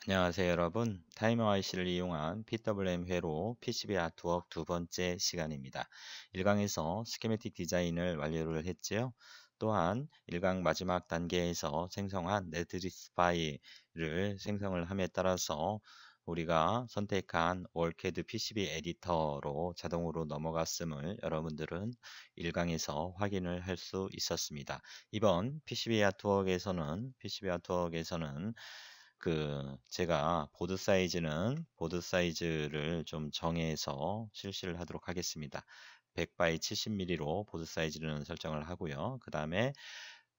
안녕하세요 여러분. 타이머 IC를 이용한 PWM 회로 PCB 아트웍 두 번째 시간입니다. 1강에서 스키매틱 디자인을 완료를 했지요. 또한 1강 마지막 단계에서 생성한 네트리스트 파일을 생성을 함에 따라서 우리가 선택한 월캐드 PCB 에디터로 자동으로 넘어갔음을 여러분들은 1강에서 확인을 할 수 있었습니다. 이번 PCB 아트웍에서는 제가 보드 사이즈를 좀 정해서 실시를 하도록 하겠습니다. 100 by 70mm로 보드 사이즈는 설정을 하고요. 그 다음에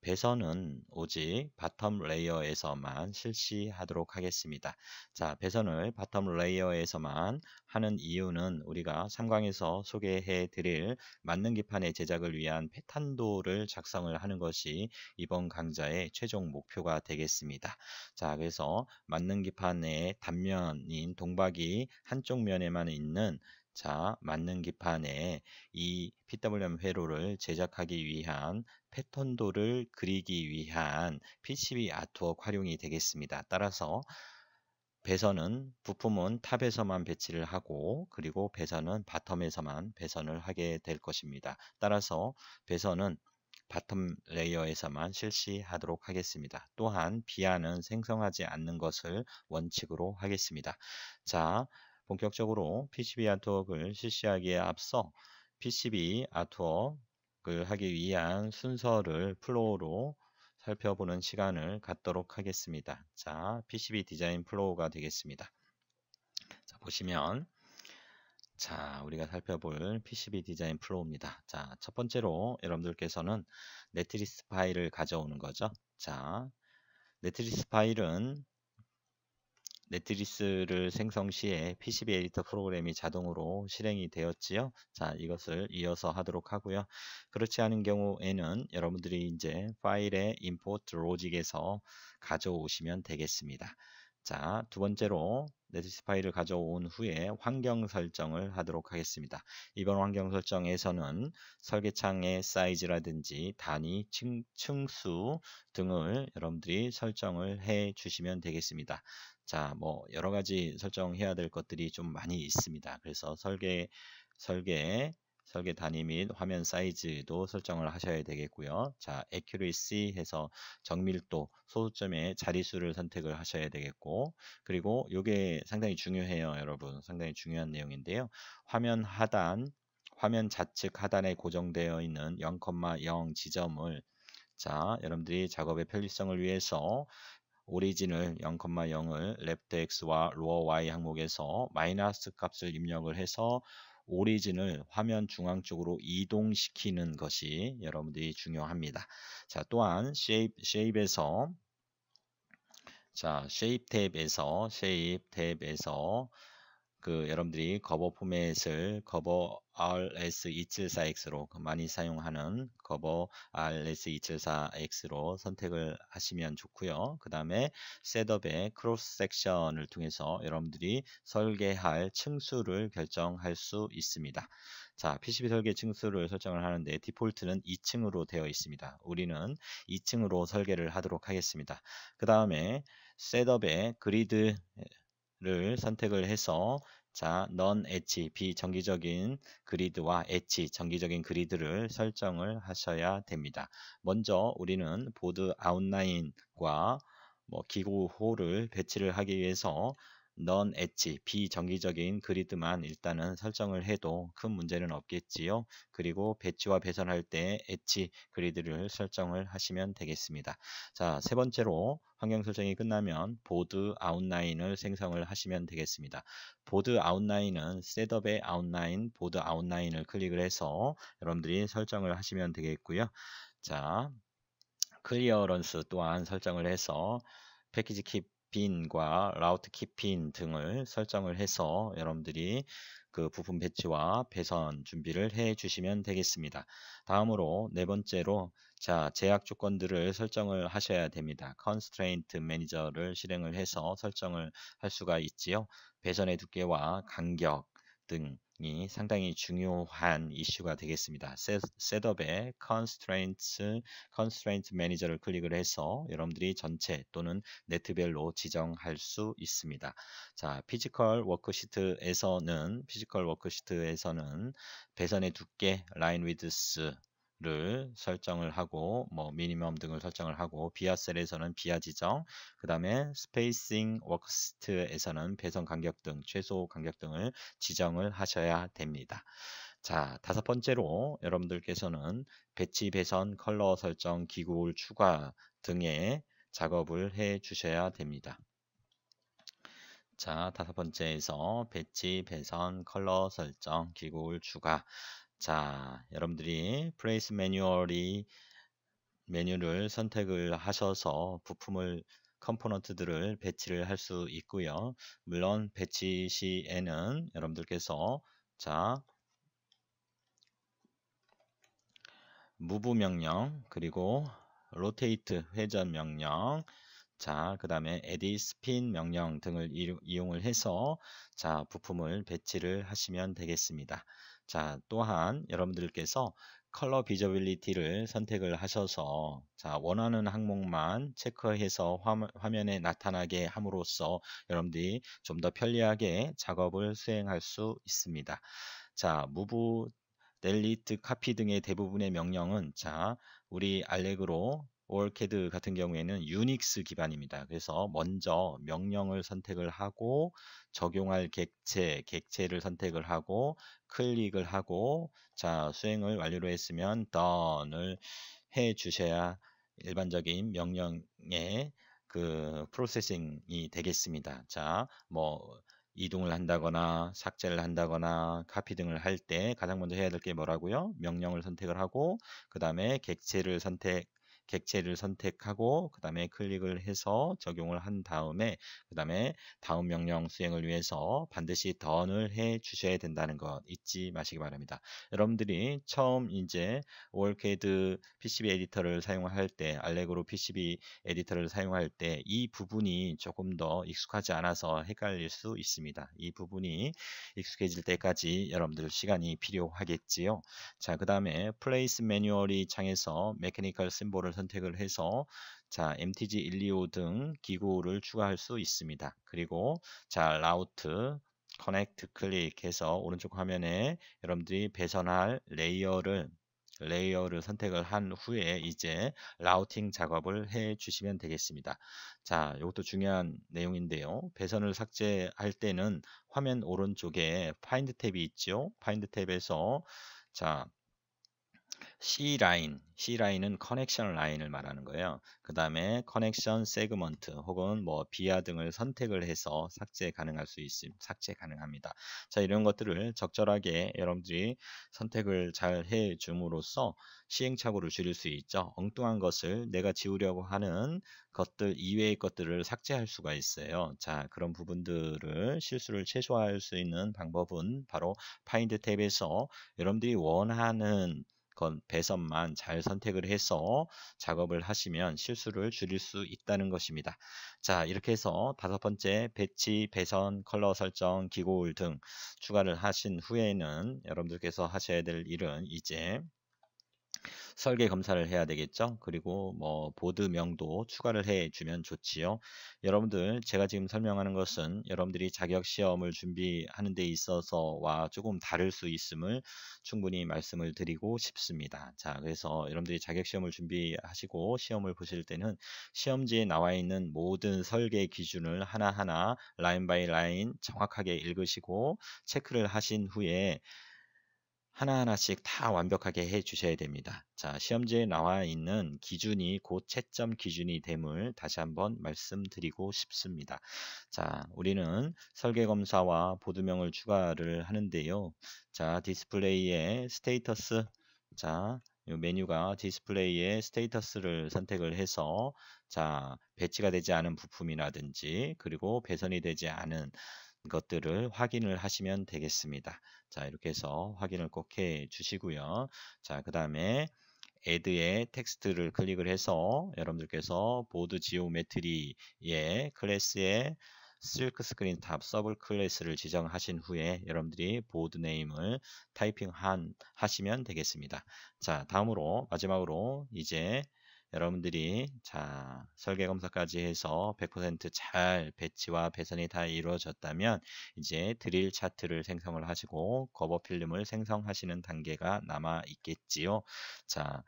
배선은 오직 바텀 레이어에서만 실시하도록 하겠습니다. 자, 배선을 바텀 레이어에서만 하는 이유는 우리가 3강에서 소개해 드릴 만능 기판의 제작을 위한 패턴도를 작성을 하는 것이 이번 강좌의 최종 목표가 되겠습니다. 자, 그래서 만능 기판의 단면인 동박이 한쪽 면에만 있는 만능 기판에 이 PWM 회로를 제작하기 위한 패턴도를 그리기 위한 PCB 아트웍 활용이 되겠습니다. 따라서 부품은 탑에서만 배치를 하고 그리고 배선은 바텀에서만 배선을 하게 될 것입니다. 따라서 배선은 바텀 레이어에서만 실시하도록 하겠습니다. 또한 비아는 생성하지 않는 것을 원칙으로 하겠습니다. 자, 본격적으로 PCB 아트웍을 실시하기에 앞서 PCB 아트웍을 하기 위한 순서를 플로우로 살펴보는 시간을 갖도록 하겠습니다. 자, PCB 디자인 플로우가 되겠습니다. 자, 보시면 우리가 살펴볼 PCB 디자인 플로우입니다. 자, 첫 번째로 여러분들께서는 네트리스트 파일을 가져오는 거죠. 자, 네트리스트 파일은 네트리스를 생성 시에 PCB 에디터 프로그램이 자동으로 실행이 되었지요. 자, 이것을 이어서 하도록 하고요. 그렇지 않은 경우에는 여러분들이 이제 파일의 import logic에서 가져오시면 되겠습니다. 자, 두 번째로 네트리스트 파일을 가져온 후에 환경 설정을 하도록 하겠습니다. 이번 환경 설정에서는 설계창의 사이즈라든지 단위, 층수 등을 여러분들이 설정을 해 주시면 되겠습니다. 자, 뭐 여러 가지 설정해야 될 것들이 좀 많이 있습니다. 그래서 설계 단위 및 화면 사이즈도 설정을 하셔야 되겠고요. 자, accuracy 해서 정밀도, 소수점의 자릿수를 선택을 하셔야 되겠고, 그리고 이게 상당히 중요해요, 여러분. 상당히 중요한 내용인데요. 화면 좌측 하단에 고정되어 있는 0,0 지점을 여러분들이 작업의 편리성을 위해서 오리진을 0,0을 left x와 lower y 항목에서 마이너스 값을 입력을 해서 오리진을 화면 중앙 쪽으로 이동시키는 것이 여러분들이 중요합니다. 자, 또한 shape 탭에서 여러분들이 커버 포맷을 커버 RS274X로 많이 사용하는 커버 RS274X로 선택을 하시면 좋고요. 그 다음에 셋업의 크로스 섹션을 통해서 여러분들이 설계할 층수를 결정할 수 있습니다. 자, PCB 설계 층수를 설정을 하는데 디폴트는 2층으로 되어 있습니다. 우리는 2층으로 설계를 하도록 하겠습니다. 그 다음에 셋업의 그리드 를 선택을 해서 non 엣지 비정기적인 그리드와 엣지 정기적인 그리드를 설정을 하셔야 됩니다. 먼저 우리는 보드 아웃라인과 기구호를 배치를 하기 위해서 non 엣지 비정기적인 그리드만 일단은 설정을 해도 큰 문제는 없겠지요. 그리고 배치와 배선할 때 엣지 그리드를 설정을 하시면 되겠습니다. 자, 세 번째로 환경 설정이 끝나면 보드 아웃라인을 생성을 하시면 되겠습니다. 보드 아웃라인은 셋업의 아웃라인, 보드 아웃라인을 클릭을 해서 여러분들이 설정을 하시면 되겠고요. 자, 클리어런스 또한 설정을 해서 패키지 킵핀과 라우트 킵핀 등을 설정을 해서 여러분들이 그 부품 배치와 배선 준비를 해 주시면 되겠습니다. 다음으로 네 번째로 제약 조건들을 설정을 하셔야 됩니다. Constraint Manager를 실행을 해서 설정을 할 수가 있지요. 배선의 두께와 간격, 등이 상당히 중요한 이슈가 되겠습니다. 셋업의 constraint 매니저를 클릭을 해서 여러분들이 전체 또는 네트별로 지정할 수 있습니다. 자, 피지컬 워크시트에서는 배선의 두께, 라인 위드스 를 설정을 하고 미니멈 등을 설정을 하고 비아셀에서는 비아 지정, 그 다음에 스페이싱 워크시트에서는 배선 간격 등 최소 간격 등을 지정을 하셔야 됩니다. 자, 다섯 번째로 여러분들께서는 배치, 배선, 컬러 설정, 기구울 추가 등의 작업을 해 주셔야 됩니다. 자, 다섯 번째에서 배치, 배선, 컬러 설정, 기구울 추가. 자, 여러분들이 플레이스 메뉴를 선택을 하셔서 컴포넌트들을 배치를 할 수 있고요. 물론 배치 시에는 여러분들께서 자, 무브 명령, 그리고 로테이트 회전 명령, 자, 그 다음에 에디 스핀 명령 등을 이용을 해서 자, 부품을 배치를 하시면 되겠습니다. 자, 또한 여러분들께서 컬러 비저빌리티를 선택을 하셔서 자, 원하는 항목만 체크해서 화면에 나타나게 함으로써 여러분들이 좀 더 편리하게 작업을 수행할 수 있습니다. 자, 무브, 델리트, 카피 등의 대부분의 명령은 자, 우리 알렉으로 오월캐드 같은 경우에는 유닉스 기반입니다. 그래서 먼저 명령을 선택을 하고 적용할 객체를 선택을 하고 클릭을 하고 자, 수행을 완료로 했으면 done을 해 주셔야 일반적인 명령의 그 프로세싱이 되겠습니다. 자, 이동을 한다거나 삭제를 한다거나 카피 등을 할 때 가장 먼저 해야 될 게 뭐라고요? 명령을 선택을 하고 그 다음에 객체를 선택하고 그 다음에 클릭을 해서 적용을 한 다음에 그 다음에 다음 명령 수행을 위해서 반드시 done을 해 주셔야 된다는 것 잊지 마시기 바랍니다. 여러분들이 처음 이제 오월캐드 PCB 에디터를 사용할 때 알렉으로 PCB 에디터를 사용할 때 이 부분이 조금 더 익숙하지 않아서 헷갈릴 수 있습니다. 이 부분이 익숙해질 때까지 여러분들 시간이 필요하겠지요. 자, 그 다음에 플레이스 매뉴얼이 창에서 메커니컬 심볼을 선택을 해서 자, MTG 125 등 기구를 추가할 수 있습니다. 그리고 자, 라우트 커넥트 클릭해서 오른쪽 화면에 여러분들이 배선할 레이어를 선택을 한 후에 이제 라우팅 작업을 해 주시면 되겠습니다. 자, 이것도 중요한 내용인데요. 배선을 삭제할 때는 화면 오른쪽에 파인드 탭이 있죠. 파인드 탭에서 자, C라인은 커넥션 라인을 말하는 거예요. 그 다음에 커넥션 세그먼트 혹은 비아 등을 선택을 해서 삭제 가능합니다. 자, 이런 것들을 적절하게 여러분들이 선택을 잘 해 줌으로써 시행착오를 줄일 수 있죠. 엉뚱한 것을 내가 지우려고 하는 것들 이외의 것들을 삭제할 수가 있어요. 자, 그런 부분들을 실수를 최소화할 수 있는 방법은 바로 파인드 탭에서 여러분들이 원하는 배선만 잘 선택을 해서 작업을 하시면 실수를 줄일 수 있다는 것입니다. 자, 이렇게 해서 다섯 번째 배치, 배선, 컬러 설정, 기고울 등 추가를 하신 후에는 여러분들께서 하셔야 될 일은 이제 설계 검사를 해야 되겠죠. 그리고 보드명도 추가를 해 주면 좋지요. 여러분들 제가 지금 설명하는 것은 여러분들이 자격 시험을 준비하는 데 있어서와 조금 다를 수 있음을 충분히 말씀을 드리고 싶습니다. 자, 그래서 여러분들이 자격 시험을 준비하시고 시험을 보실 때는 시험지에 나와 있는 모든 설계 기준을 하나하나 라인 바이 라인 정확하게 읽으시고 체크를 하신 후에 하나하나씩 다 완벽하게 해 주셔야 됩니다. 자, 시험지에 나와 있는 기준이 곧 채점 기준이 됨을 다시 한번 말씀드리고 싶습니다. 자, 우리는 설계 검사와 보드명을 추가를 하는데요. 자, 디스플레이의 스테이터스. 자, 이 메뉴가 디스플레이의 스테이터스를 선택을 해서 자, 배치가 되지 않은 부품이라든지 그리고 배선이 되지 않은 것들을 확인을 하시면 되겠습니다. 자, 이렇게 해서 확인을 꼭 해 주시고요. 자, 그 다음에 add의 텍스트를 클릭을 해서 여러분들께서 보드 지오메트리의 클래스의 실크 스크린 탑 서브 클래스를 지정하신 후에 여러분들이 보드 네임을 하시면 되겠습니다. 자, 다음으로 마지막으로 이제 여러분들이 자 설계 검사까지 해서 100% 배치와 배선이 다 이루어졌다면 이제 드릴 차트를 생성을 하시고 커버 필름을 생성하시는 단계가 남아 있겠지요. 자,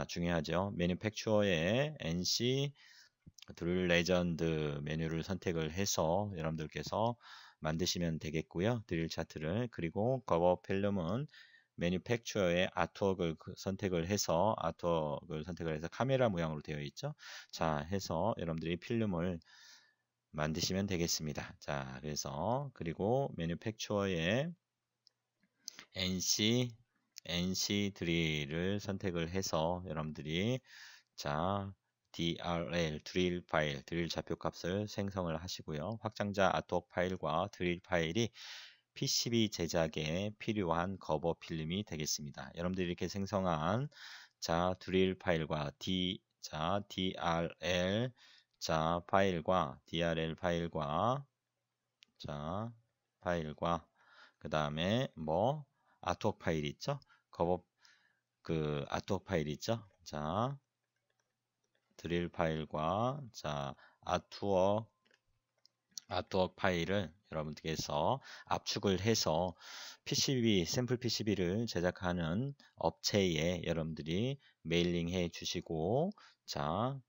중요하죠. 매뉴팩처어의 NC 드릴 레전드 메뉴를 선택을 해서 여러분들께서 만드시면 되겠고요. 드릴 차트를. 그리고 커버 필름은 매뉴팩처어의 아트웍을 선택을 해서 카메라 모양으로 되어 있죠. 자, 해서 여러분들이 필름을 만드시면 되겠습니다. 자, 그래서 그리고 매뉴팩처어의 NC 드릴을 선택을 해서 여러분들이 자 DRL 드릴 파일, 드릴 좌표 값을 생성을 하시고요. 확장자 아트웍 파일과 드릴 파일이 PCB 제작에 필요한 커버 필름이 되겠습니다. 여러분들이 이렇게 생성한 자 드릴 파일과 DRL 파일과 그 다음에 뭐 아트웍 파일 있죠? 아트웍 파일 있죠? 자 드릴 파일과 자 아트웍 파일을 여러분들께서 압축을 해서 샘플 PCB를 제작하는 업체에 여러분들이 메일링해 주시고 자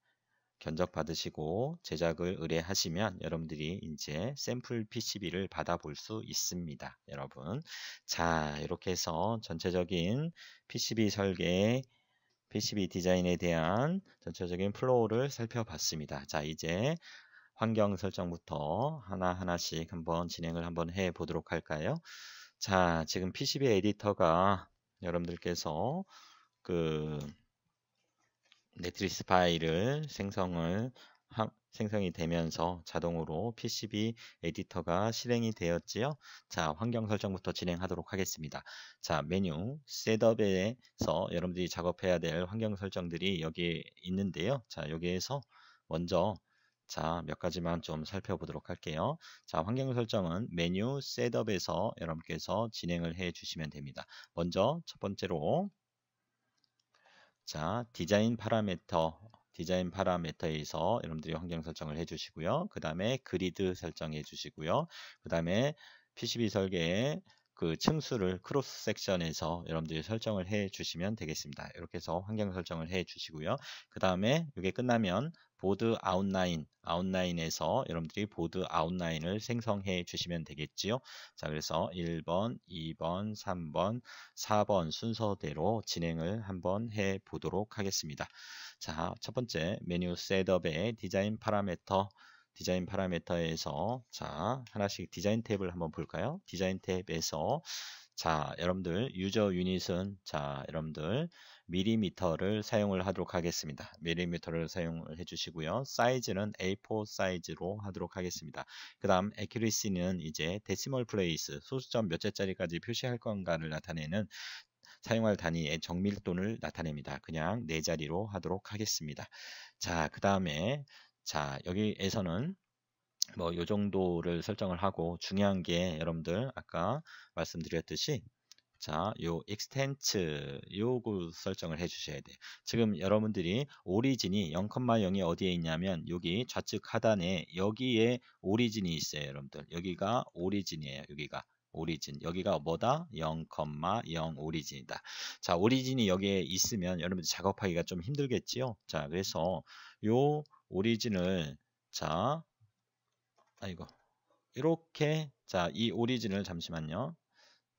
견적 받으시고 제작을 의뢰하시면 여러분들이 이제 샘플 PCB를 받아볼 수 있습니다. 여러분. 자, 이렇게 해서 전체적인 PCB 설계, PCB 디자인에 대한 전체적인 플로우를 살펴봤습니다. 자, 이제 환경 설정부터 하나하나씩 한번 진행을 한번 해 보도록 할까요? 자, 지금 PCB 에디터가 여러분들께서 매트리스 파일을 생성이 되면서 자동으로 PCB 에디터가 실행이 되었지요. 자, 환경 설정부터 진행하도록 하겠습니다. 자, 메뉴 셋업에서 여러분들이 작업해야 될 환경 설정들이 여기에 있는데요. 자, 여기에서 먼저 자, 몇 가지만 좀 살펴보도록 할게요. 자, 환경 설정은 메뉴 셋업에서 여러분께서 진행을 해 주시면 됩니다. 먼저 첫 번째로 자, 디자인 파라미터에서 여러분들이 환경 설정을 해주시고요. 그 다음에 그리드 설정해 주시고요. 그 다음에 PCB 설계의 층수를 크로스 섹션에서 여러분들이 설정을 해 주시면 되겠습니다. 이렇게 해서 환경 설정을 해 주시고요. 그 다음에 이게 끝나면 보드 아웃라인에서 여러분들이 보드 아웃라인을 생성해 주시면 되겠지요. 자, 그래서 1번, 2번, 3번, 4번 순서대로 진행을 한번 해 보도록 하겠습니다. 자, 첫 번째 메뉴 셋업의 디자인 파라미터에서 자, 하나씩 디자인 탭을 한번 볼까요? 디자인 탭에서 자, 여러분들 유저 유닛은 자, 여러분들 밀리미터를 사용을 하도록 하겠습니다. 밀리미터를 사용을 해주시고요. 사이즈는 A4 사이즈로 하도록 하겠습니다. 그 다음 accuracy는 이제 데시멀 플레이스 소수점 몇 개짜리까지 표시할 건가를 나타내는 사용할 단위의 정밀도를 나타냅니다. 그냥 4자리로 하도록 하겠습니다. 자, 그 다음에 자, 여기에서는 뭐 요 정도를 설정을 하고 중요한 게 여러분들 아까 말씀드렸듯이 자, 요 extent 요거 설정을 해 주셔야 돼요. 지금 여러분들이 오리진이 0,0이 어디에 있냐면 여기 좌측 하단에 여기에 오리진이 있어요, 여러분들. 여기가 오리진이에요. 여기가 뭐다? 0,0 오리진이다. 자, 오리진이 여기에 있으면 여러분들 작업하기가 좀 힘들겠지요. 자, 그래서 요 오리진을 자, 이렇게 자, 이 오리진을 잠시만요.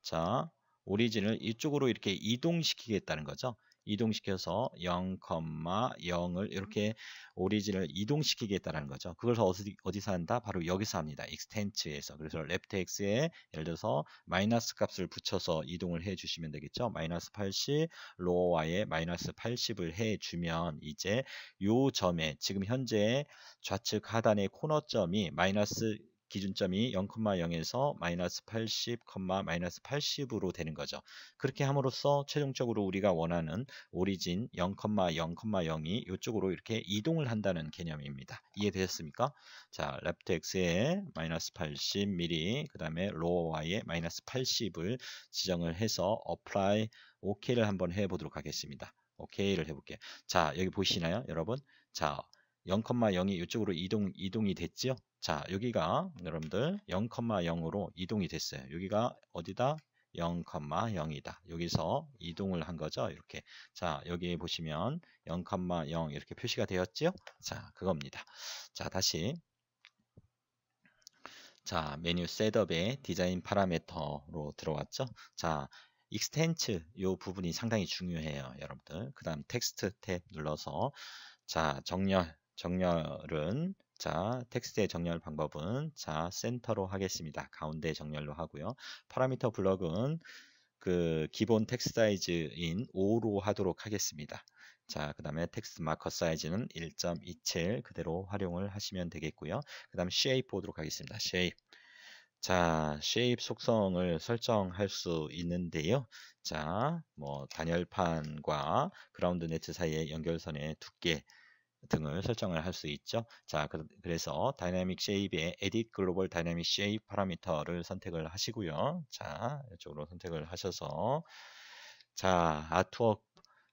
자, 오리진을 이쪽으로 이렇게 이동시키겠다는 거죠. 이동시켜서 0,0을 이렇게 오리진을 이동시키겠다는 거죠. 그걸 어디서 한다? 바로 여기서 합니다. extent에서. 그래서 left x에 예를 들어서 마이너스 값을 붙여서 이동을 해 주시면 되겠죠. 마이너스 80, 로어 y에 마이너스 80을 해 주면 이제 요 점에 지금 현재 좌측 하단의 코너점이 마이너스 기준점이 0,0에서 마이너스 80, 마이너스 80으로 되는 거죠. 그렇게 함으로써 최종적으로 우리가 원하는 오리진 0,0,0이 이쪽으로 이렇게 이동을 한다는 개념입니다. 이해되셨습니까? 자, left x에 마이너스 80mm, 그 다음에 lower y에 마이너스 80을 지정을 해서 apply OK를 한번 해보도록 하겠습니다. OK를 해볼게요. 자, 여기 보시나요, 여러분? 자, 0,0이 이쪽으로 이동이 됐죠? 자, 여기가 여러분들 0,0으로 이동이 됐어요. 여기가 어디다? 0,0이다. 여기서 이동을 한 거죠. 이렇게. 자, 여기 보시면 0,0 이렇게 표시가 되었죠? 자, 그겁니다. 자, 다시. 자, 메뉴 셋업에 디자인 파라미터로 들어왔죠? 자, 익스텐트 요 부분이 상당히 중요해요, 여러분들. 그 다음 텍스트 탭 눌러서 자, 정렬은 자, 텍스트의 정렬 방법은 자, 센터로 하겠습니다. 가운데 정렬로 하고요. 파라미터 블럭은 그 기본 텍스트 사이즈인 5로 하도록 하겠습니다. 자, 그 다음에 텍스트 마커 사이즈는 1.27 그대로 활용을 하시면 되겠고요. 그 다음 쉐입 보도록 하겠습니다. 쉐입. 자, 쉐입 속성을 설정할 수 있는데요. 자, 뭐 단열판과 그라운드 네트 사이의 연결선의 두께 등을 설정을 할 수 있죠. 자, 그래서 다이내믹 쉐입의 Edit Global Dynamic Shape 파라미터를 선택을 하시고요. 자, 이쪽으로 선택을 하셔서 자, 아트웍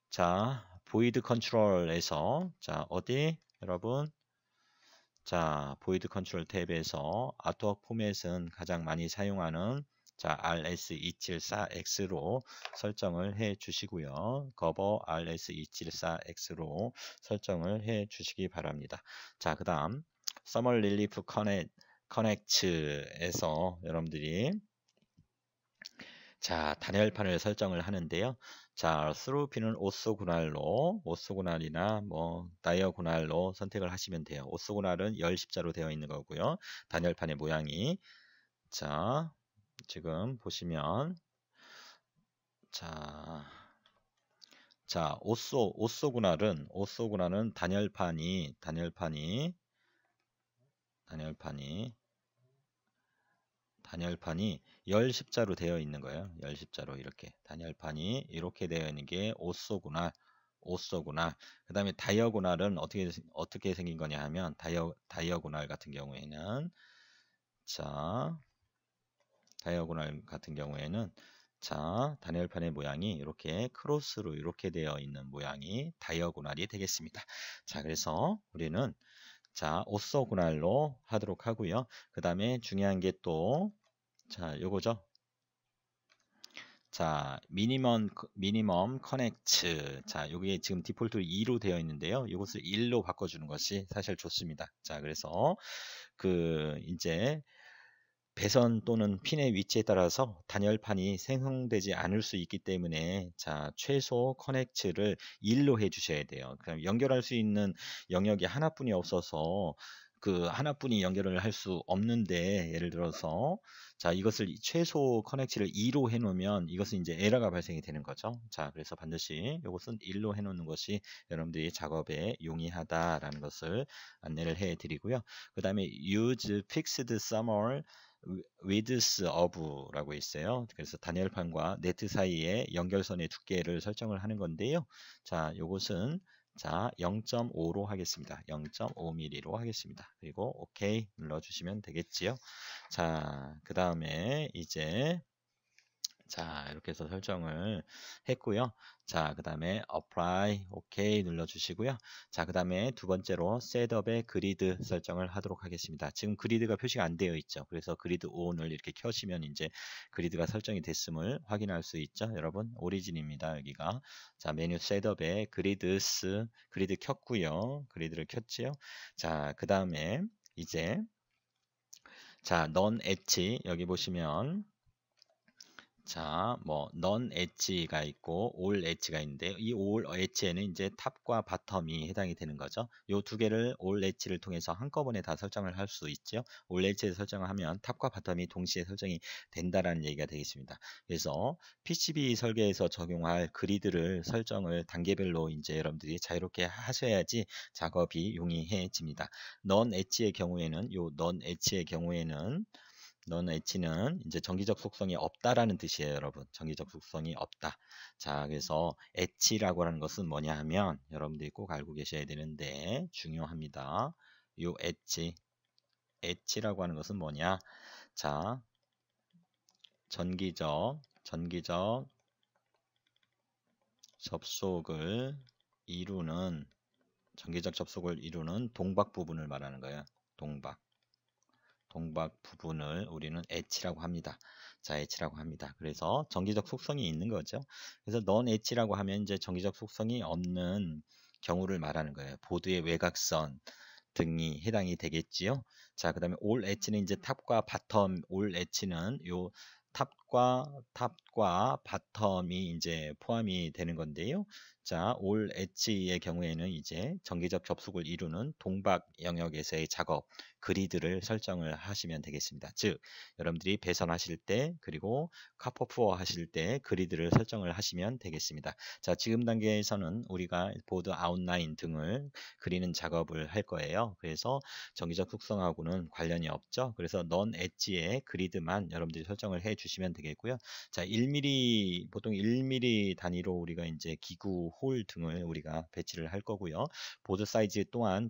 자, 보이드 컨트롤에서 자, 어디 여러분 자, 보이드 컨트롤 탭에서 아트웍 포맷은 가장 많이 사용하는 자, RS274X로 설정을 해 주시고요. cover RS274X로 설정을 해 주시기 바랍니다. 자, 그 다음 Summer Relief Connect에서 여러분들이 자, 단열판을 설정을 하는데요. 자, 스루핀은 오쏘고날이나 뭐 다이어고날로 선택을 하시면 돼요. 오쏘고날은 열 십자로 되어 있는 거고요. 단열판의 모양이 자, 지금 보시면 자, 오쏘고날은 단열판이 열 십자로 되어 있는 거예요. 열 십자로 이렇게 단열판이 이렇게 되어 있는 게 오쏘고날. 그 다음에 다이어고날은 어떻게 생긴 거냐 하면 다이어고날 같은 경우에는 자, 자, 단열판의 모양이 이렇게 크로스로 이렇게 되어 있는 모양이 다이어고날이 되겠습니다. 자, 그래서 우리는 자, 오쏘고날로 하도록 하고요. 그 다음에 중요한 게 또 자, 요거죠. 자, 미니멈 커넥트. 자, 요게 지금 디폴트로 2로 되어 있는데요. 이것을 1로 바꿔주는 것이 사실 좋습니다. 자, 그래서 그 이제 배선 또는 핀의 위치에 따라서 단열판이 생성되지 않을 수 있기 때문에 자, 최소 커넥트를 1로 해주셔야 돼요. 그럼 연결할 수 있는 영역이 하나뿐이 없어서 그 하나뿐이 연결을 할 수 없는데 예를 들어서 자, 이것을 최소 커넥트를 2로 해놓으면 이것은 이제 에러가 발생이 되는 거죠. 자, 그래서 반드시 이것은 1로 해놓는 것이 여러분들이 작업에 용이하다라는 것을 안내를 해드리고요. 그 다음에 use fixed summer width of라고 있어요. 그래서 단열판과 네트 사이의 연결선의 두께를 설정을 하는 건데요. 자, 요것은 자, 0.5로 하겠습니다. 0.5mm로 하겠습니다. 그리고 OK 눌러주시면 되겠지요. 자, 그 다음에 이제 자, 이렇게 해서 설정을 했고요. 자, 그 다음에 apply, OK 눌러주시고요. 자, 그 다음에 두 번째로 셋업의 그리드 설정을 하도록 하겠습니다. 지금 그리드가 표시가 안 되어 있죠. 그래서 그리드 ON을 이렇게 켜시면 이제 그리드가 설정이 됐음을 확인할 수 있죠. 여러분, 오리진입니다. 여기가. 자, 메뉴 셋업에 그리드 켰고요. 그리드를 켰지요. 자, 그 다음에 이제 자, non 엣지 여기 보시면 자, 뭐 non 엣지가 있고 all 엣지가 있는데요. 이 all 엣지에는 이제 탑과 바텀이 해당이 되는 거죠. 요 두 개를 all 엣지를 통해서 한꺼번에 다 설정을 할 수 있죠. all 엣지에 설정을 하면 탑과 바텀이 동시에 설정이 된다라는 얘기가 되겠습니다. 그래서 PCB 설계에서 적용할 그리드를 설정을 단계별로 이제 여러분들이 자유롭게 하셔야지 작업이 용이해집니다. non 엣지의 경우에는 non H는 이제 정기적 속성이 없다라는 뜻이에요, 여러분. 정기적 속성이 없다. 자, 그래서 H라고 하는 것은 뭐냐 하면 여러분들이 꼭 알고 계셔야 되는데 중요합니다. 요 H라고 하는 것은 뭐냐? 자, 전기적 접속을 이루는 전기적 접속을 이루는 동박 부분을 말하는 거예요. 동박 부분을 우리는 H라고 합니다. 자, H라고 합니다. 그래서 정기적 속성이 있는 거죠. 그래서 non H라고 하면 이제 정기적 속성이 없는 경우를 말하는 거예요. 보드의 외곽선 등이 해당이 되겠지요. 자, 그 다음에 all H는 이제 탑과 바텀, all H는 요 탑과 바텀이 이제 포함이 되는 건데요. 자, all H의 경우에는 이제 정기적 접속을 이루는 동박 영역에서의 작업, 그리드를 설정을 하시면 되겠습니다. 즉, 여러분들이 배선하실 때 그리고 카퍼푸어 하실 때 그리드를 설정을 하시면 되겠습니다. 자, 지금 단계에서는 우리가 보드 아웃라인 등을 그리는 작업을 할 거예요. 그래서 정기적 속성하고는 관련이 없죠. 그래서 non 엣지의 그리드만 여러분들이 설정을 해 주시면 되겠고요. 자, 1mm 보통 1mm 단위로 우리가 이제 기구 홀 등을 우리가 배치를 할 거고요. 보드 사이즈 또한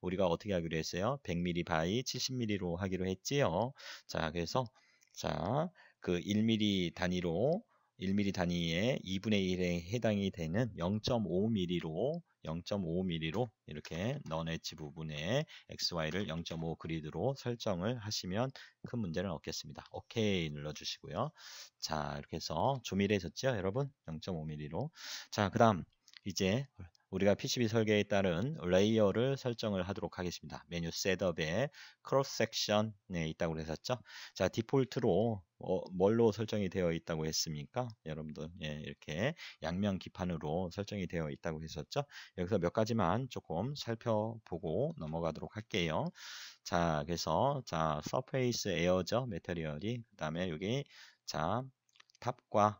우리가 어떻게 하기로 했어요? 100mm 바이 70mm로 하기로 했지요. 자, 그래서 자, 그 1mm 단위로 1mm 단위의 2분의 1에 해당이 되는 0.5mm로 이렇게 non 엣지 부분에 XY를 0.5 그리드로 설정을 하시면 큰 문제는 없겠습니다. 오케이 눌러주시고요. 자, 이렇게 해서 조밀해졌죠, 여러분? 0.5mm로. 자, 그 다음 이제 우리가 PCB 설계에 따른 레이어를 설정을 하도록 하겠습니다. 메뉴 셋업에 크로스 섹션에 있다고 했었죠. 자, 디폴트로 뭘로 설정이 되어 있다고 했습니까? 여러분들, 예, 이렇게 양면 기판으로 설정이 되어 있다고 했었죠. 여기서 몇 가지만 조금 살펴보고 넘어가도록 할게요. 자, 그래서 자, 서페이스 에어죠, 메테리얼이. 그다음에 여기 자, 탑과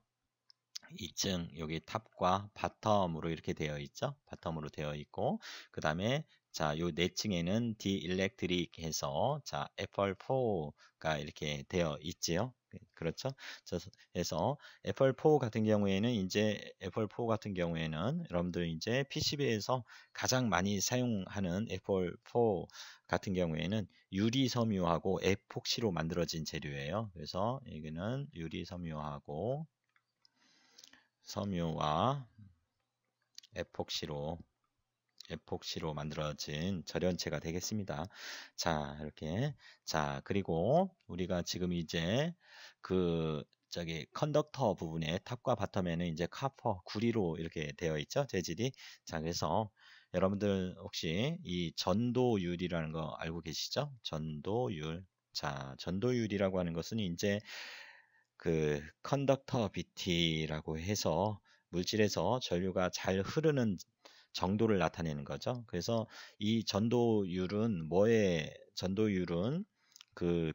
2층 여기 탑과 바텀으로 이렇게 되어 있죠. 바텀으로 되어 있고 그 다음에 자, 요 4층에는 디일렉트릭 해서 자, FR4가 이렇게 되어 있지요. 그렇죠. 그래서 FR4 같은 경우에는 여러분들 이제 PCB에서 가장 많이 사용하는 FR4 같은 경우에는 유리 섬유하고 에폭시로 만들어진 재료예요. 그래서 여기는 유리 섬유와 에폭시로 만들어진 절연체가 되겠습니다. 자, 이렇게. 자, 그리고 우리가 지금 이제 컨덕터 부분에 탑과 바텀에는 이제 카퍼, 구리로 이렇게 되어 있죠. 재질이. 자, 그래서 여러분들 혹시 이 전도율이라는 거 알고 계시죠? 전도율. 자, 전도율이라고 하는 것은 이제 컨덕터비티라고 해서 물질에서 전류가 잘 흐르는 정도를 나타내는 거죠. 그래서 이 전도율은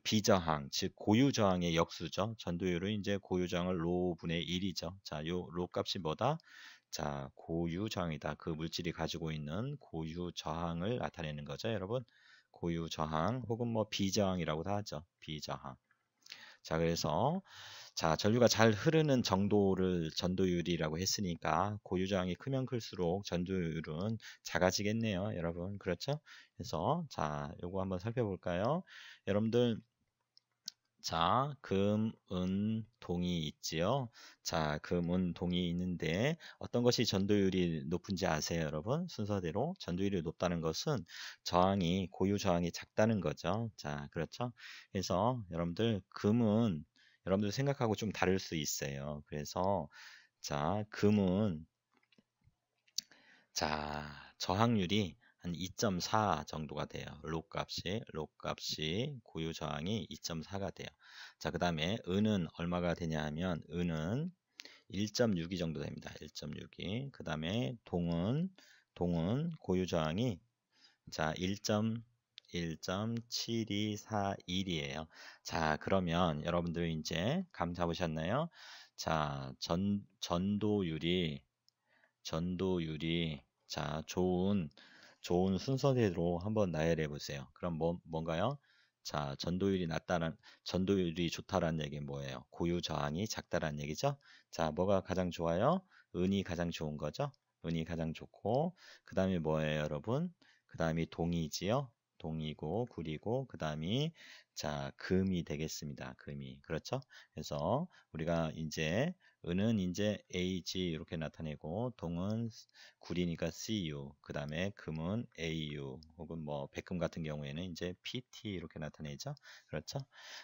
비저항, 즉 고유 저항의 역수죠. 전도율은 이제 고유 저항을 로 분의 1이죠. 자, 요 로 값이 뭐다? 자, 고유 저항이다. 그 물질이 가지고 있는 고유 저항을 나타내는 거죠, 여러분. 고유 저항 혹은 뭐 비저항이라고도 하죠. 비저항. 자, 그래서 자, 전류가 잘 흐르는 정도를 전도율이라고 했으니까 고유저항이 크면 클수록 전도율은 작아지겠네요, 여러분. 그렇죠? 그래서 자, 요거 한번 살펴볼까요? 여러분들 자, 금, 은, 동이 있지요? 자, 금, 은, 동이 있는데 어떤 것이 전도율이 높은지 아세요, 여러분? 순서대로 전도율이 높다는 것은 고유 저항이 작다는 거죠. 자, 그렇죠? 그래서 여러분들 생각하고 좀 다를 수 있어요. 그래서 자, 금은 자, 저항률이 한 2.4 정도가 돼요. 록 값이 고유 저항이 2.4가 돼요. 자, 그 다음에 은은 얼마가 되냐 하면 은은 1.62 정도 됩니다. 1.62. 그 다음에 동은 고유 저항이 자 1.7241이에요. 자, 그러면 여러분들 이제 감 잡으셨나요? 자, 전도율이 자 좋은 순서대로 한번 나열해 보세요. 그럼 뭔가요? 자, 전도율이 좋다라는 얘기는 뭐예요? 고유 저항이 작다라는 얘기죠. 자, 뭐가 가장 좋아요? 은이 가장 좋은 거죠. 은이 가장 좋고 그 다음에 뭐예요, 여러분? 그 다음이 동이지요. 동이고 구리고 그 다음이 자 금이 되겠습니다. 금이 그렇죠? 그래서 우리가 이제 은은 이제 AG 이렇게 나타내고 동은 구리니까 CU 그 다음에 금은 AU 혹은 뭐 백금 같은 경우에는 이제 PT 이렇게 나타내죠. 그렇죠?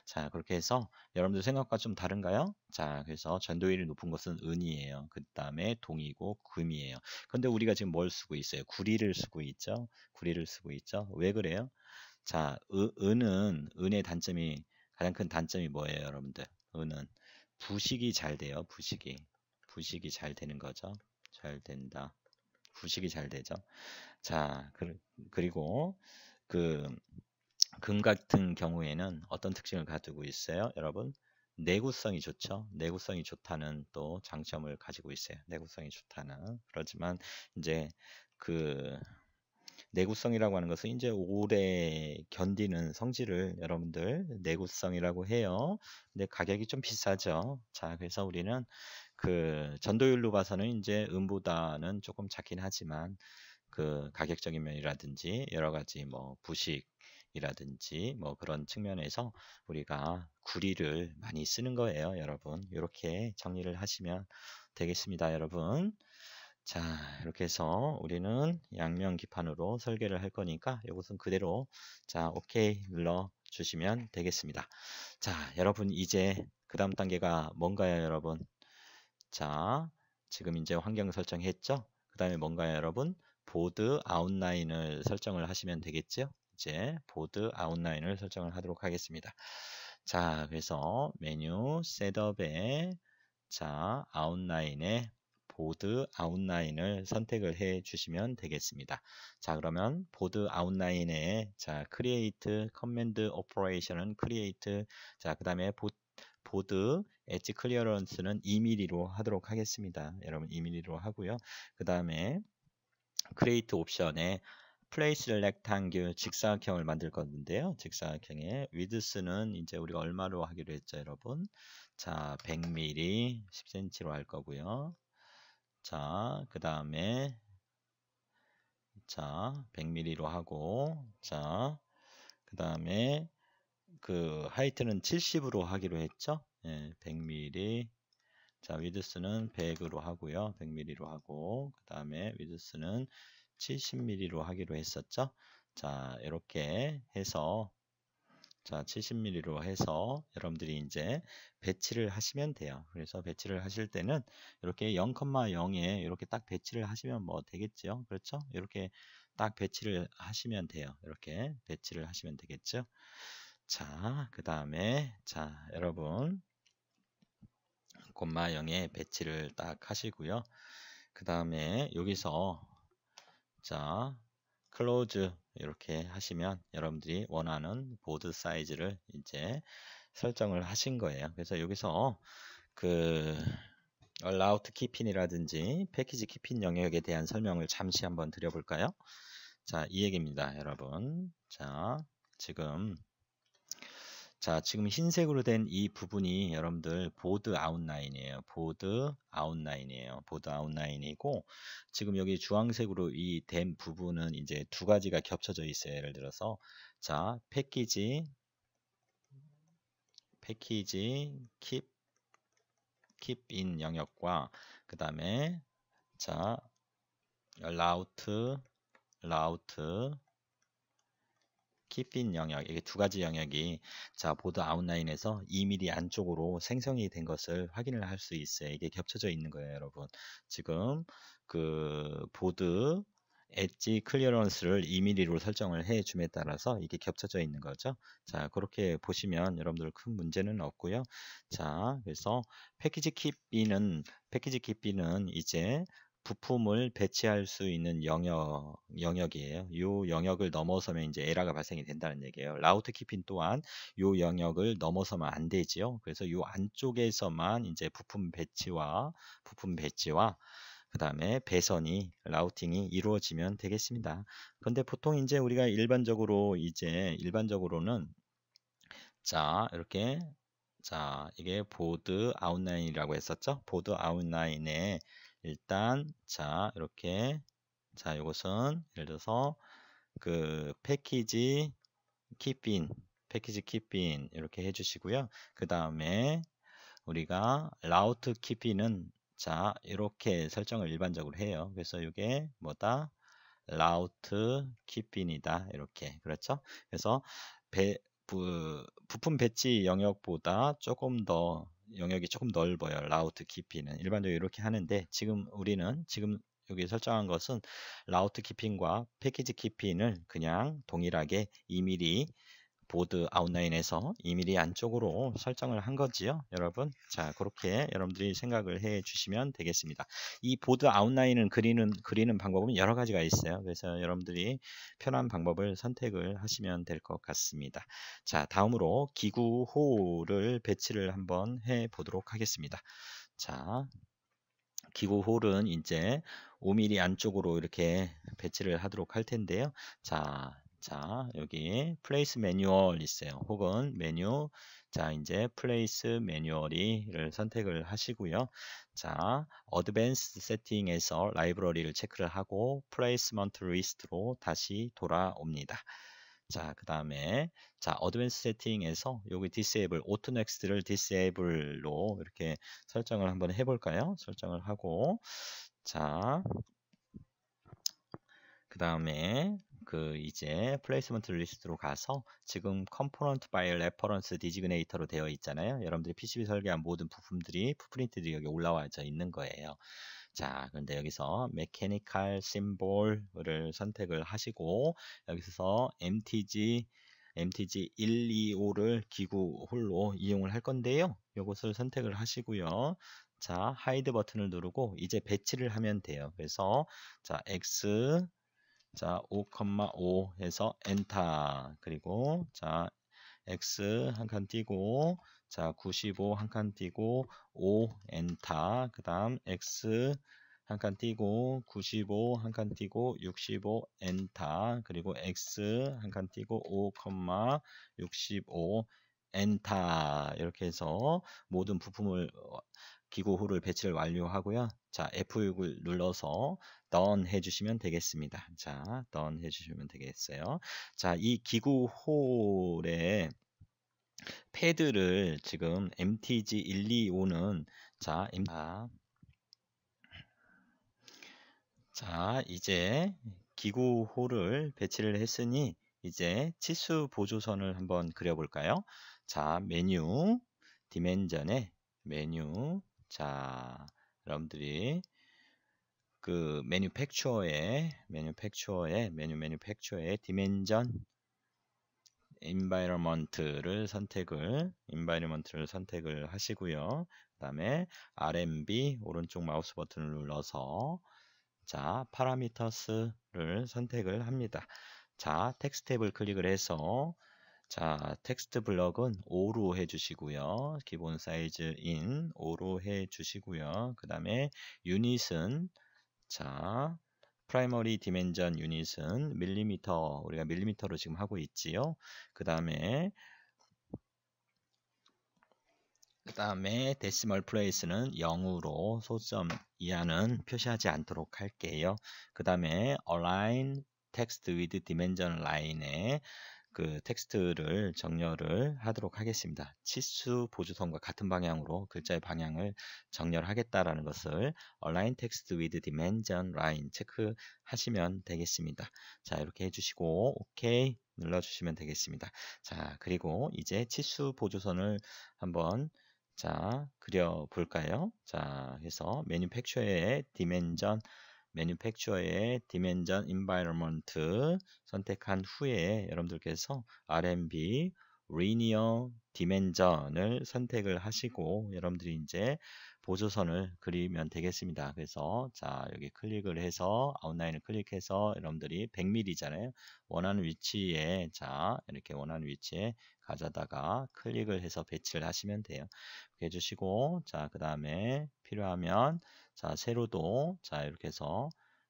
자, 그렇게 해서 여러분들 생각과 좀 다른가요? 자, 그래서 전도율이 높은 것은 은이에요. 그 다음에 동이고 금이에요. 근데 우리가 지금 뭘 쓰고 있어요? 구리를 쓰고 있죠. 구리를 쓰고 있죠. 왜 그래요? 자, 은의 단점이 가장 큰 단점이 뭐예요, 여러분들? 은은 부식이 잘 돼요. 부식이 잘 되는 거죠. 잘 된다. 부식이 잘 되죠. 자, 그리고 그 금 같은 경우에는 어떤 특징을 가지고 있어요, 여러분? 내구성이 좋죠. 내구성이 좋다는 또 장점을 가지고 있어요. 내구성이 좋다는. 그렇지만 이제 그 내구성이라고 하는 것은 이제 오래 견디는 성질을 여러분들 내구성이라고 해요. 근데 가격이 좀 비싸죠. 자, 그래서 우리는 그 전도율로 봐서는 이제 음보다는 조금 작긴 하지만 그 가격적인 면이라든지 여러 가지 뭐 부식이라든지 뭐 그런 측면에서 우리가 구리를 많이 쓰는 거예요, 여러분. 이렇게 정리를 하시면 되겠습니다, 여러분. 자, 이렇게 해서 우리는 양면 기판으로 설계를 할 거니까 이것은 그대로 자, 오케이 눌러 주시면 되겠습니다. 자, 여러분 이제 그 다음 단계가 뭔가요, 여러분? 자, 지금 이제 환경 설정했죠? 그 다음에 뭔가요, 여러분? 보드 아웃라인을 설정을 하시면 되겠죠? 이제 보드 아웃라인을 설정을 하도록 하겠습니다. 자, 그래서 메뉴 셋업에 자, 아웃라인에 보드 아웃라인을 선택을 해 주시면 되겠습니다. 자, 그러면 보드 아웃라인에 자, create command operation은 create 자, 그다음에 보드 엣지 클리어런스는 2mm로 하도록 하겠습니다. 여러분 2mm로 하고요. 그다음에 create 옵션에 place rectangle 직사각형을 만들 건데요. 직사각형의 width는 이제 우리가 얼마로 하기로 했죠, 여러분? 자, 100mm 10cm로 할 거고요. 자, 그다음에 자, 100mm로 하고 자, 그다음에 그 하이트는 70으로 하기로 했죠? 예, 100mm. 자, 위드스는 100으로 하고요. 100mm로 하고 그다음에 위드스는 70mm로 하기로 했었죠. 자, 이렇게 해서 자, 70mm로 해서 여러분들이 이제 배치를 하시면 돼요. 그래서 배치를 하실 때는 이렇게 0,0에 이렇게 딱 배치를 하시면 뭐 되겠죠. 그렇죠? 이렇게 딱 배치를 하시면 돼요. 이렇게 배치를 하시면 되겠죠. 자, 그 다음에 자, 여러분 콤마 0에 배치를 딱 하시고요. 그 다음에 여기서 자, 클로즈 이렇게 하시면 여러분들이 원하는 보드 사이즈를 이제 설정을 하신 거예요. 그래서 여기서 그 allow keeping이라든지 패키지 keeping 영역에 대한 설명을 잠시 한번 드려볼까요? 자, 이 얘기입니다, 여러분. 자, 지금 흰색으로 된 이 부분이 여러분들 보드 아웃라인이에요. 보드 아웃라인이고 지금 여기 주황색으로 이 된 부분은 이제 두 가지가 겹쳐져 있어요. 예를 들어서 자, 패키지 keep in 영역과 그 다음에 자, route keep in 영역 이게 두 가지 영역이 자, 보드 아웃라인에서 2mm 안쪽으로 생성이 된 것을 확인을 할 수 있어요. 이게 겹쳐져 있는 거예요, 여러분. 지금 그 보드 엣지 클리어런스를 2mm로 설정을 해 줌에 따라서 이게 겹쳐져 있는 거죠. 자, 그렇게 보시면 여러분들 큰 문제는 없고요. 자, 그래서 패키지 킵비는 이제 부품을 배치할 수 있는 영역이에요. 이 영역을 넘어서면 이제 에러가 발생이 된다는 얘기예요. 라우트 키핑 또한 이 영역을 넘어서면 안 되지요. 그래서 이 안쪽에서만 이제 부품 배치와 그 다음에 배선이 라우팅이 이루어지면 되겠습니다. 그런데 보통 이제 우리가 일반적으로는 자, 이렇게 자, 이게 보드 아웃라인이라고 했었죠? 보드 아웃라인에 일단 자, 이렇게 자, 이것은 예를 들어서 그 패키지 키핀 이렇게 해 주시고요. 그 다음에 우리가 라우트 키핀은 자, 이렇게 설정을 일반적으로 해요. 그래서 이게 뭐다? 라우트 키핀이다. 이렇게. 그렇죠? 그래서 부품 배치 영역보다 조금 더 영역이 조금 넓어요. 라우트 키핀은. 일반적으로 이렇게 하는데 우리는 지금 여기 설정한 것은 라우트 키핀과 패키지 키핀을 그냥 동일하게 2mm 보드 아웃라인에서 2mm 안쪽으로 설정을 한 거지요, 여러분. 자, 그렇게 여러분들이 생각을 해 주시면 되겠습니다. 이 보드 아웃라인을 그리는 방법은 여러 가지가 있어요. 그래서 여러분들이 편한 방법을 선택을 하시면 될 것 같습니다. 자, 다음으로 기구호를 배치를 한번 해 보도록 하겠습니다. 자, 기구홀은 이제 5mm 안쪽으로 이렇게 배치를 하도록 할 텐데요. 자, 여기 플레이스 매뉴얼 있어요. 혹은 메뉴. 자, 이제 플레이스 매뉴얼을 선택을 하시고요. 자, 어드밴스 세팅에서 라이브러리를 체크를 하고 플레이스먼트 리스트로 다시 돌아옵니다. 자, 그 다음에 자, 어드밴스 세팅에서 여기 디세이블, 오토 넥스트를 디세이블로 이렇게 설정을 한번 해볼까요? 설정을 하고 자, 그 다음에 이제 플레이스먼트 리스트로 가서 지금 컴포넌트 바이 레퍼런스 디지그네이터로 되어 있잖아요. 여러분들이 PCB 설계한 모든 부품들이 풋프린트들이 여기 올라와져 있는 거예요. 자, 그런데 여기서 메케니컬 심볼을 선택을 하시고 여기서 MTG 125를 기구 홀로 이용을 할 건데요. 이것을 선택을 하시고요. 자, 하이드 버튼을 누르고 이제 배치를 하면 돼요. 그래서 자, X 자, 5,5 해서 엔터. 그리고 자, X 한 칸 띄고 자, 95 한 칸 띄고 5 엔터. 그다음 X 한 칸 띄고 95 한 칸 띄고 65 엔터. 그리고 X 한 칸 띄고 5,65 엔터. 이렇게 해서 모든 부품을 기구호를 배치를 완료하고요. 자, F6을 눌러서 done 해주시면 되겠습니다. 자, done 해주시면 되겠어요. 자, 이 기구홀의 패드를 지금 MTG125는 자, 이제 기구홀을 배치를 했으니 이제 치수 보조선을 한번 그려볼까요? 자, 메뉴, 디멘전에 메뉴, 자, 여러분들이 매뉴팩처어의 디멘전 인바이러먼트를 선택을 하시고요. 그다음에 RMB 오른쪽 마우스 버튼을 눌러서 자, 파라미터스를 선택을 합니다. 자, 텍스트 탭을 클릭을 해서 자, 텍스트 블럭은 5로 해주시고요. 기본 사이즈 인 5로 해주시고요. 그 다음에 유닛은 자, 프라이머리 디멘전 유닛은 밀리미터, 우리가 밀리미터로 지금 하고 있지요. 그 다음에 데시멀 플레이스는 0으로 소점 이하는 표시하지 않도록 할게요. 그 다음에 align text with dimension line에 텍스트를 정렬을 하도록 하겠습니다. 치수 보조선과 같은 방향으로 글자의 방향을 정렬하겠다라는 것을 align text with dimension line 체크하시면 되겠습니다. 자, 이렇게 해주시고 OK 눌러주시면 되겠습니다. 자, 그리고 이제 치수 보조선을 한번 자, 그려 볼까요? 자, 해서 매뉴팩처의 디멘전 Manufacturer의 Dimension Environment 선택한 후에 여러분들께서 RMB Linear Dimension을 선택을 하시고 여러분들이 이제 보조선을 그리면 되겠습니다. 그래서 자 여기 클릭을 해서 아웃라인을 클릭해서 여러분들이 100mm잖아요. 원하는 위치에 자 이렇게 원하는 위치에 가져다가 클릭을 해서 배치를 하시면 돼요. 이렇게 해주시고 자 그 다음에 필요하면 자 세로도 자 이렇게 해서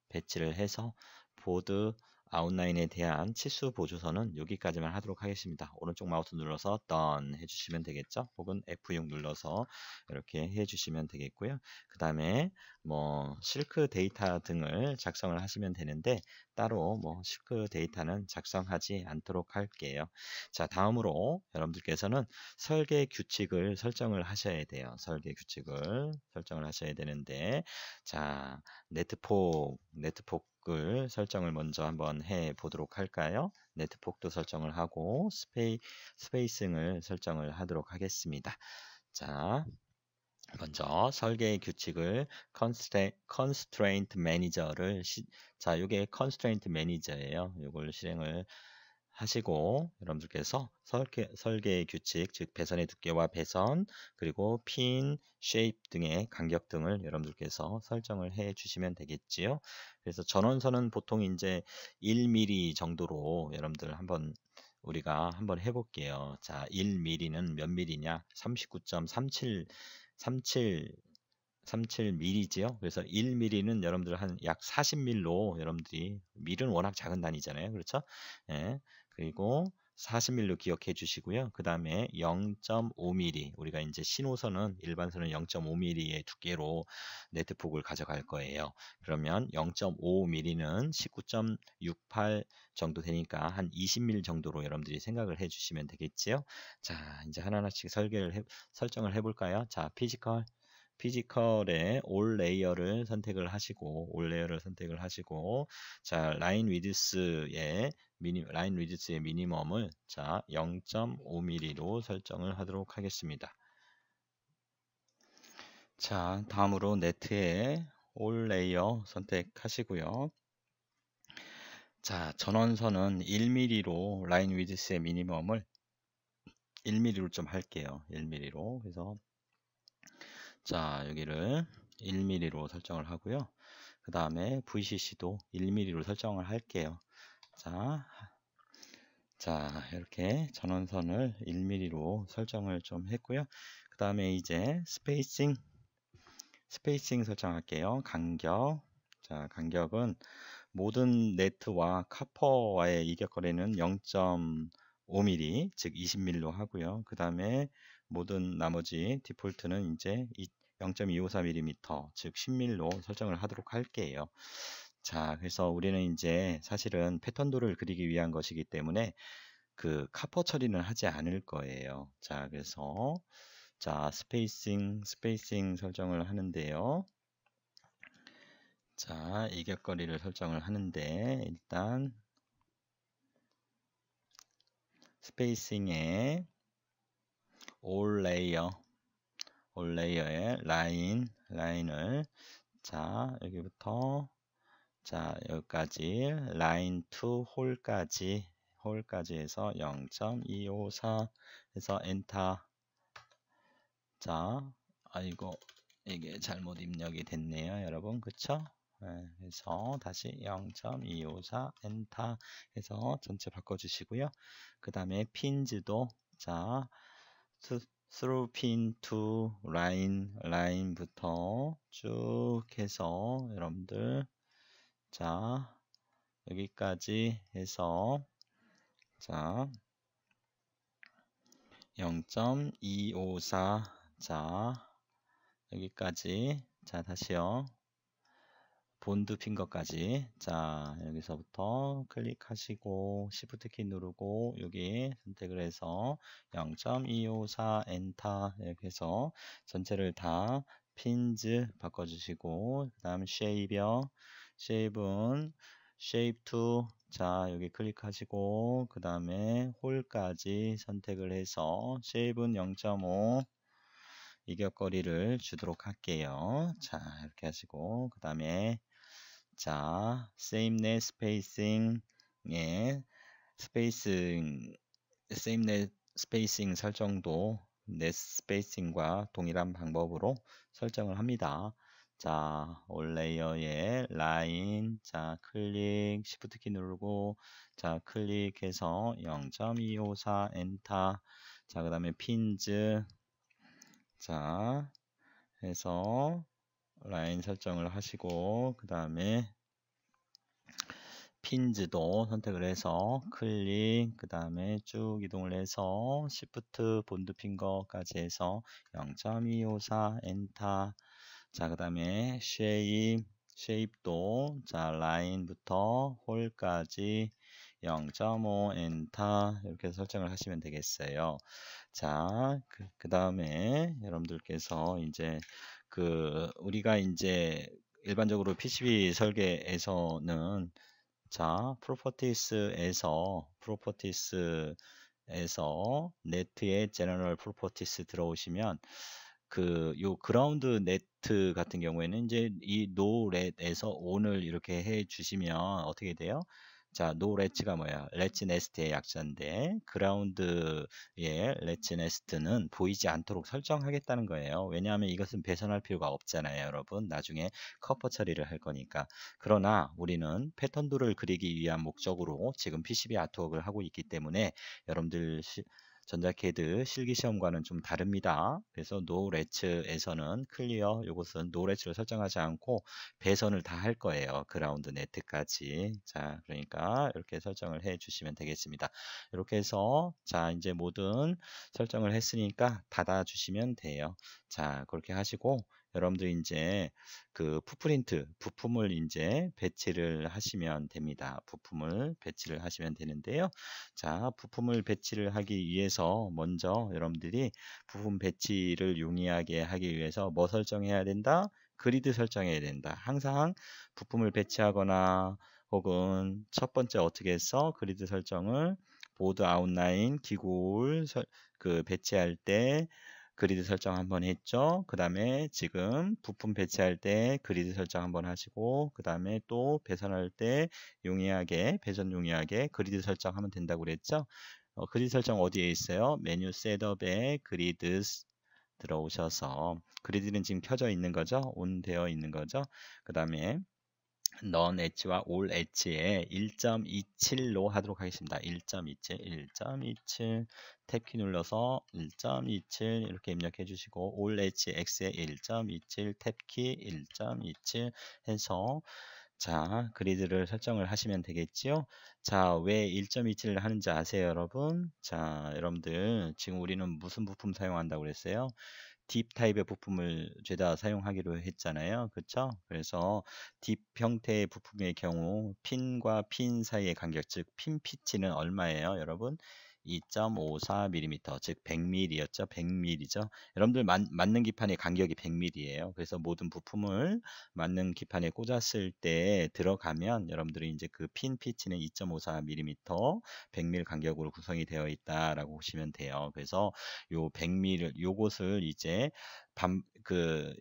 배치를 해서 보드 아웃라인에 대한 치수 보조선은 여기까지만 하도록 하겠습니다. 오른쪽 마우스 눌러서 Done 해주시면 되겠죠. 혹은 F6 눌러서 이렇게 해주시면 되겠고요. 그 다음에 뭐 실크 데이터 등을 작성을 하시면 되는데 따로 뭐 실크 데이터는 작성하지 않도록 할게요. 자 다음으로 여러분들께서는 설계 규칙을 설정을 하셔야 돼요. 설계 규칙을 설정을 하셔야 되는데 자 네트폭을 설정을 먼저 한번 해 보도록 할까요? 네트폭도 설정을 하고 스페이싱을 설정을 하도록 하겠습니다. 자 먼저 설계 규칙을 constraint manager를 자 이게 constraint manager예요. 이걸 실행을 하시고 여러분들께서 설계 규칙 즉 배선의 두께와 배선 그리고 핀, 쉐입 등의 간격 등을 여러분들께서 설정을 해 주시면 되겠지요. 그래서 전원선은 보통 이제 1mm 정도로 여러분들 우리가 한번 해볼게요. 자 1mm는 몇 mm냐 39.37mm지요. 그래서 1mm는 여러분들 한 약 40mm로 여러분들이 밀은 워낙 작은 단위잖아요. 그렇죠? 예. 그리고 40mm로 기억해 주시고요. 그 다음에 0.5mm 우리가 이제 신호선은 일반선은 0.5mm의 두께로 네트폭을 가져갈 거예요. 그러면 0.5mm는 19.68 정도 되니까 한 20mm 정도로 여러분들이 생각을 해 주시면 되겠지요. 자 이제 하나하나씩 설정을 해볼까요? 자 피지컬의 올 레이어를 선택을 하시고 자 라인 위드스의 미니멈을 자 0.5mm로 설정을 하도록 하겠습니다. 자 다음으로 네트의 올 레이어 선택하시고요. 자 전원선은 1mm로 라인 위드스의 미니멈을 1mm로 좀 할게요. 1mm로 그래서 자 여기를 1mm로 설정을 하고요. 그 다음에 VCC도 1mm로 설정을 할게요. 자 이렇게 전원선을 1mm로 설정을 좀 했고요. 그 다음에 이제 스페이싱 설정할게요. 간격 자 간격은 모든 네트와 카퍼와의 이격거리는 0.5mm 즉 20mm로 하고요. 그 다음에 모든 나머지 디폴트는 이제 0.254mm 즉 10mm로 설정을 하도록 할게요. 자 그래서 우리는 이제 사실은 패턴도를 그리기 위한 것이기 때문에 그 카퍼 처리는 하지 않을 거예요. 자 그래서 자 스페이싱 설정을 하는데요. 자 이격거리를 설정을 하는데 일단 스페이싱에 올 레이어의 라인을 자 여기부터 자 여기까지 라인 to 홀까지 해서 0.254 해서 엔터. 자 아이고 이게 잘못 입력이 됐네요 여러분 그쵸? 네, 그래서 다시 0.254 엔터 해서 전체 바꿔주시고요. 그 다음에 핀즈도 자 through pin to 라인부터 쭉 해서 여러분들 자 여기까지 해서 자 0.254 자 여기까지 자 다시요 본드 핑거까지 자 여기서부터 클릭하시고 시프트 키 누르고 여기 선택을 해서 0.254 엔터 이렇게 해서 전체를 다 핀즈 바꿔주시고 그 다음 쉐입은 쉐입 2 자 여기 클릭하시고 그 다음에 홀까지 선택을 해서 쉐입은 0.5 이격거리를 주도록 할게요. 자 이렇게 하시고 그 다음에 자, sameness spacing의 sameness spacing 설정도 net spacing과 동일한 방법으로 설정을 합니다. 자, all layer에 line, 자, 클릭, shift 키 누르고, 자, 클릭해서 0.254 엔터, 자, 그 다음에 pins, 자, 해서 라인 설정을 하시고, 그 다음에 핀즈도 선택을 해서 클릭, 그 다음에 쭉 이동을 해서 Shift 본드 핑거까지 해서 0.254 엔터. 자, 그 다음에 쉐입도 자, 라인부터 홀까지 0.5 엔터 이렇게 설정을 하시면 되겠어요. 자, 그 다음에 여러분들께서 이제 우리가 이제 일반적으로 PCB 설계에서는 자, 프로퍼티스에서 네트의 제너럴 프로퍼티스 들어오시면 요 그라운드 네트 같은 경우에는 이제 이 노렛에서 온을 이렇게 해 주시면 어떻게 돼요? 자, 노렛츠가 뭐야? 렛츠 네스트의 약자인데 그라운드의 렛츠 네스트는 보이지 않도록 설정하겠다는 거예요. 왜냐하면 이것은 배선할 필요가 없잖아요, 여러분. 나중에 커버 처리를 할 거니까. 그러나 우리는 패턴도를 그리기 위한 목적으로 지금 PCB 아트웍을 하고 있기 때문에 여러분들 전자캐드 실기시험과는 좀 다릅니다. 그래서 노레츠에서는 클리어, 이것은 노레츠를 설정하지 않고 배선을 다 할 거예요. 그라운드 네트까지. 자, 그러니까 이렇게 설정을 해 주시면 되겠습니다. 이렇게 해서 자, 이제 모든 설정을 했으니까 닫아 주시면 돼요. 자, 그렇게 하시고 여러분들 이제 풋프린트 부품을 이제 배치를 하시면 됩니다. 부품을 배치를 하시면 되는데요. 자, 부품을 배치를 하기 위해서 먼저 여러분들이 부품 배치를 용이하게 하기 위해서 뭐 설정해야 된다? 그리드 설정해야 된다. 항상 부품을 배치하거나 혹은 첫 번째 어떻게 해서 그리드 설정을 보드 아웃라인 기구를 배치할 때 그리드 설정 한번 했죠. 그 다음에 지금 부품 배치할 때 그리드 설정 한번 하시고 그 다음에 또 배선할 때 배선 용이하게 그리드 설정하면 된다고 그랬죠. 그리드 설정 어디에 있어요? 메뉴 셋업에 그리드 들어오셔서 그리드는 지금 켜져 있는 거죠. 온 되어 있는 거죠. 그 다음에 넌 엣지와 올 엣지에 1.27로 하도록 하겠습니다. 1.27 탭키 눌러서 1.27 이렇게 입력해 주시고 올 엣지 X에 1.27 탭키 1.27 해서 자, 그리드를 설정을 하시면 되겠지요. 자, 왜 1.27을 하는지 아세요, 여러분? 자, 여러분들 지금 우리는 무슨 부품 사용한다고 그랬어요? 딥 타입의 부품을 죄다 사용하기로 했잖아요. 그렇죠? 그래서 딥 형태의 부품의 경우 핀과 핀 사이의 간격, 즉 핀 피치는 얼마예요, 여러분? 2.54mm, 즉 100mm였죠. 100mm죠. 여러분들 맞는 기판의 간격이 100mm예요. 그래서 모든 부품을 맞는 기판에 꽂았을 때 들어가면 여러분들이 이제 그 핀 피치는 2.54mm, 100mm 간격으로 구성이 되어 있다라고 보시면 돼요. 그래서 요 100mm 요것을 이제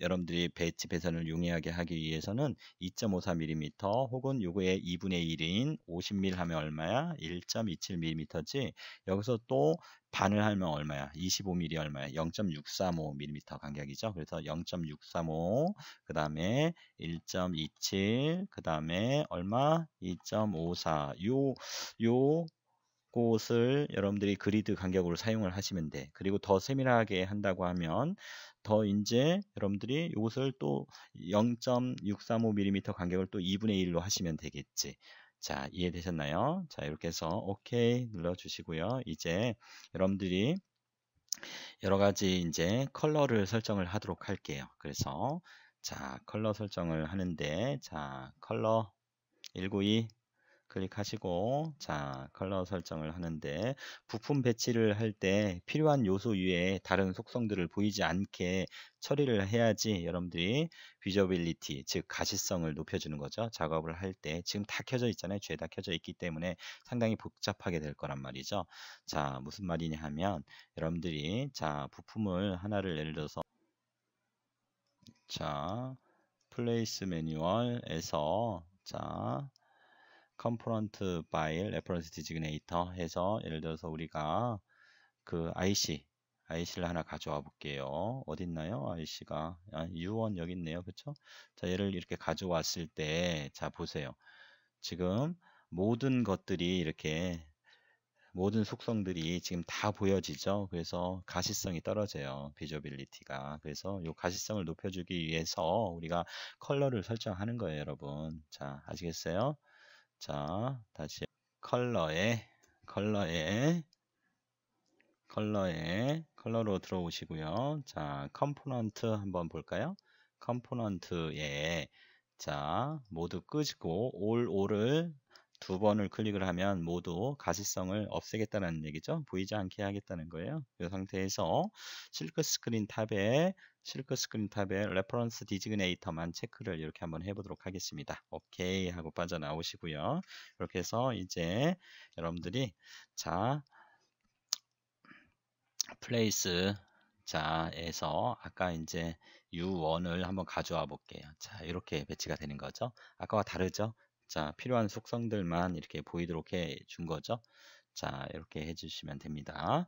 여러분들이 배치 배선을 용이하게 하기 위해서는 2.54mm 혹은 요거의 2분의 1인 50mm 하면 얼마야? 1.27mm지. 여기서 또 반을 하면 얼마야? 25mm 얼마야? 0.635mm 간격이죠. 그래서 0.635, 그 다음에 1.27, 그 다음에 얼마? 2.54. 요 곳을 여러분들이 그리드 간격으로 사용을 하시면 돼. 그리고 더 세밀하게 한다고 하면 더 이제 여러분들이 이것을 또 0.635mm 간격을 또 2분의 1로 하시면 되겠지. 자, 이해되셨나요? 자, 이렇게 해서 OK 눌러주시고요. 이제 여러분들이 여러 가지 이제 컬러를 설정을 하도록 할게요. 그래서 자, 컬러 설정을 하는데 자, 컬러 192 클릭하시고 자, 컬러 설정을 하는데 부품 배치를 할 때 필요한 요소 위에 다른 속성들을 보이지 않게 처리를 해야지 여러분들이 비저빌리티, 즉 가시성을 높여주는 거죠. 작업을 할 때 지금 다 켜져 있잖아요. 죄다 켜져 있기 때문에 상당히 복잡하게 될 거란 말이죠. 자, 무슨 말이냐 하면 여러분들이 자, 부품을 하나를 예를 들어서 자, 플레이스 매뉴얼에서 자, component by reference designator 해서 예를 들어서 우리가 그 IC를 하나 가져와 볼게요. 어디 있나요? IC가 U1 여기 있네요. 그쵸? 자, 얘를 이렇게 가져왔을 때, 자, 보세요. 지금 모든 것들이 이렇게 모든 속성들이 지금 다 보여지죠. 그래서 가시성이 떨어져요. 비저빌리티가. 그래서 이 가시성을 높여주기 위해서 우리가 컬러를 설정하는 거예요, 여러분. 자, 아시겠어요? 자, 다시 컬러에 컬러로 들어오시고요. 자, 컴포넌트 한번 볼까요? 컴포넌트에 자, 모두 끄시고 올을 두 번을 클릭을 하면 모두 가시성을 없애겠다는 얘기죠. 보이지 않게 하겠다는 거예요. 이 상태에서 실크 스크린 탑에 레퍼런스 디지그네이터만 체크를 이렇게 한번 해보도록 하겠습니다. 오케이 하고 빠져나오시고요. 이렇게 해서 이제 여러분들이 자 플레이스 자에서 아까 이제 U1을 한번 가져와 볼게요. 자, 이렇게 배치가 되는 거죠. 아까와 다르죠? 자, 필요한 속성들만 이렇게 보이도록 해 준 거죠. 자, 이렇게 해주시면 됩니다.